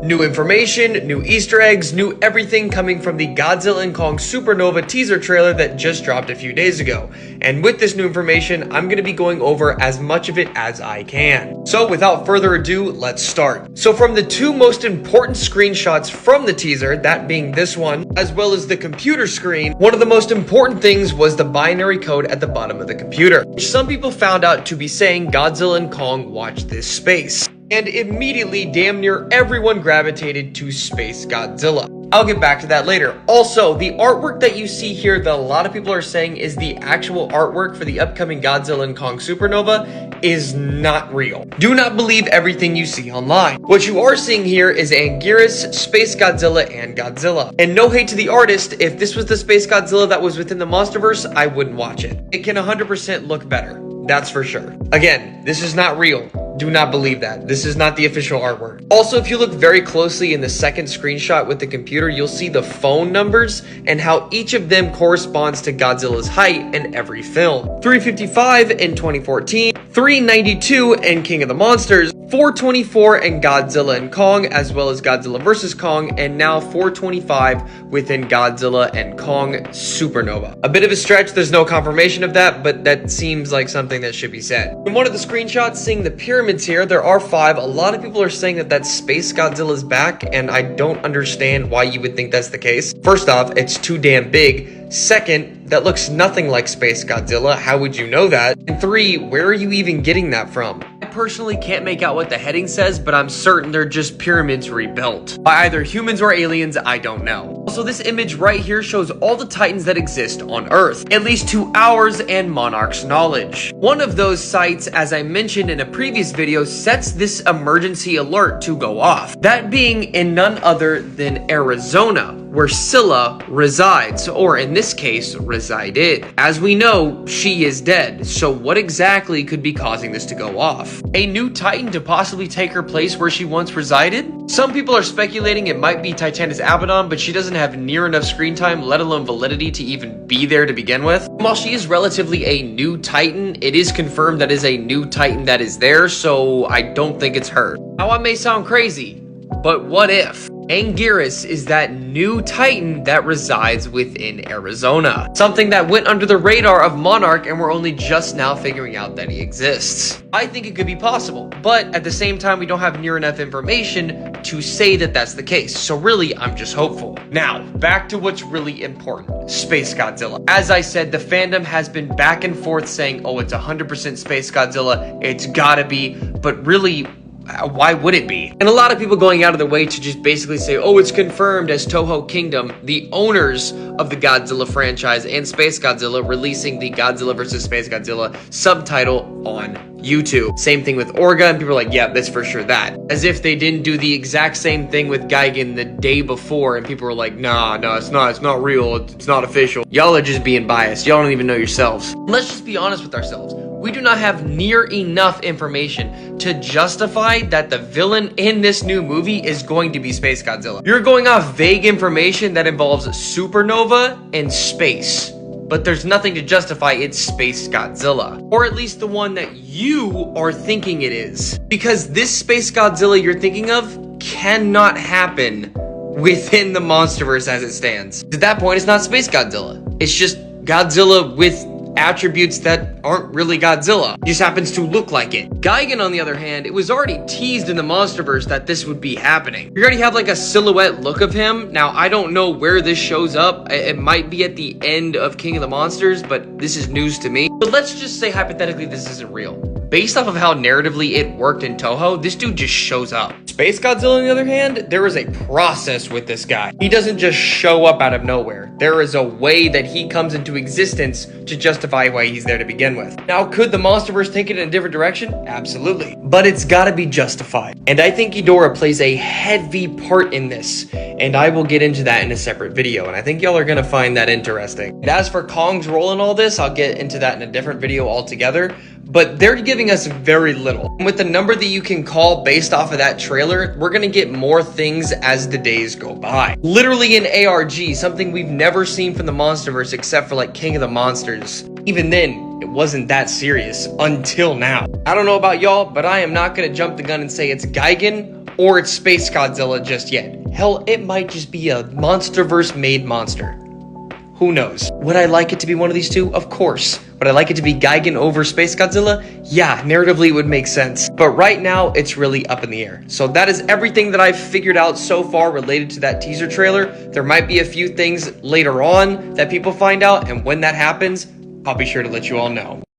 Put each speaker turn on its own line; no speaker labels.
New information, new Easter eggs, new everything coming from the Godzilla and Kong Supernova teaser trailer that just dropped a few days ago. And with this new information, I'm going to be going over as much of it as I can. So without further ado, let's start. So from the two most important screenshots from the teaser, that being this one, as well as the computer screen, one of the most important things was the binary code at the bottom of the computer, which some people found out to be saying Godzilla and Kong watch this space. And immediately, damn near everyone gravitated to Space Godzilla. I'll get back to that later. Also, the artwork that you see here that a lot of people are saying is the actual artwork for the upcoming Godzilla and Kong Supernova is not real. Do not believe everything you see online. What you are seeing here is Anguirus, Space Godzilla, and Godzilla. And no hate to the artist, if this was the Space Godzilla that was within the Monsterverse, I wouldn't watch it. It can 100% look better. That's for sure. Again, this is not real. Do not believe that. This is not the official artwork. Also, if you look very closely in the second screenshot with the computer, you'll see the phone numbers and how each of them corresponds to Godzilla's height in every film. 355 in 2014, 392 in King of the Monsters, 424 in Godzilla and Kong, as well as Godzilla vs. Kong, and now 425 within Godzilla and Kong Supernova. A bit of a stretch, there's no confirmation of that, but that seems like something that should be said. In one of the screenshots, seeing the pyramids here, there are 5. A lot of people are saying that that's Space Godzilla's back, and I don't understand why you would think that's the case. First off, it's too damn big. Second, that looks nothing like Space Godzilla. How would you know that? And 3, where are you even getting that from? I personally can't make out what the heading says, but I'm certain they're just pyramids rebuilt by either humans or aliens. I don't know. Also, this image right here shows all the Titans that exist on Earth, at least to ours and Monarch's knowledge. One of those sites, as I mentioned in a previous video, sets this emergency alert to go off. That being in none other than Arizona, where Scylla resides, or in this case, resided. As we know, she is dead, so what exactly could be causing this to go off? A new Titan to possibly take her place where she once resided? Some people are speculating it might be Titanus Abaddon, but she doesn't have near enough screen time, let alone validity, to even be there to begin with. While she is relatively a new Titan, it is confirmed that is a new Titan that is there, so I don't think it's her. Now, I may sound crazy, but what if? Anguirus is that new Titan that resides within Arizona. Something that went under the radar of Monarch and we're only just now figuring out that he exists. I think it could be possible, but at the same time we don't have near enough information to say that that's the case. So really, I'm just hopeful. Now, back to what's really important. Space Godzilla. As I said, the fandom has been back and forth saying, oh, it's 100% Space Godzilla, it's gotta be, but really, why would it be? And a lot of people going out of their way to just basically say, oh, it's confirmed, as Toho Kingdom, the owners of the Godzilla franchise and Space Godzilla, releasing the Godzilla vs. Space Godzilla subtitle on YouTube. Same thing with Orga, and people are like, yeah, that's for sure that. As if they didn't do the exact same thing with Gigan the day before, and people were like, nah, it's not real, it's not official. Y'all are just being biased. Y'all don't even know yourselves. Let's just be honest with ourselves. We do not have near enough information to justify that the villain in this new movie is going to be Space Godzilla. You're going off vague information that involves supernova and space, but there's nothing to justify it's Space Godzilla, or at least the one that you are thinking it is. Because this Space Godzilla you're thinking of cannot happen within the Monsterverse as it stands. At that point, it's not Space Godzilla. It's just Godzilla with attributes that aren't really Godzilla. It just happens to look like it. Gigan, on the other hand, it was already teased in the Monsterverse that this would be happening. You already have like a silhouette look of him. Now, I don't know where this shows up. It might be at the end of King of the Monsters, but this is news to me. But let's just say hypothetically this isn't real. Based off of how narratively it worked in Toho, this dude just shows up. Space Godzilla, on the other hand, there is a process with this guy. He doesn't just show up out of nowhere. There is a way that he comes into existence to justify why he's there to begin with. Now, could the Monsterverse take it in a different direction? Absolutely. But it's gotta be justified. And I think Ghidorah plays a heavy part in this, and I will get into that in a separate video, and I think y'all are gonna find that interesting. And as for Kong's role in all this, I'll get into that in a different video altogether, but they're giving us very little. And with the number that you can call based off of that trailer, we're gonna get more things as the days go by. Literally an ARG, something we've never seen from the Monsterverse except for like King of the Monsters. Even then, it wasn't that serious until now. I don't know about y'all, but I am not gonna jump the gun and say it's Gigan or it's Space Godzilla just yet. Hell, it might just be a MonsterVerse made monster. Who knows? Would I like it to be one of these two? Of course. Would I like it to be Gigan over Space Godzilla? Yeah, narratively it would make sense. But right now, it's really up in the air. So that is everything that I've figured out so far related to that teaser trailer. There might be a few things later on that people find out, and when that happens, I'll be sure to let you all know.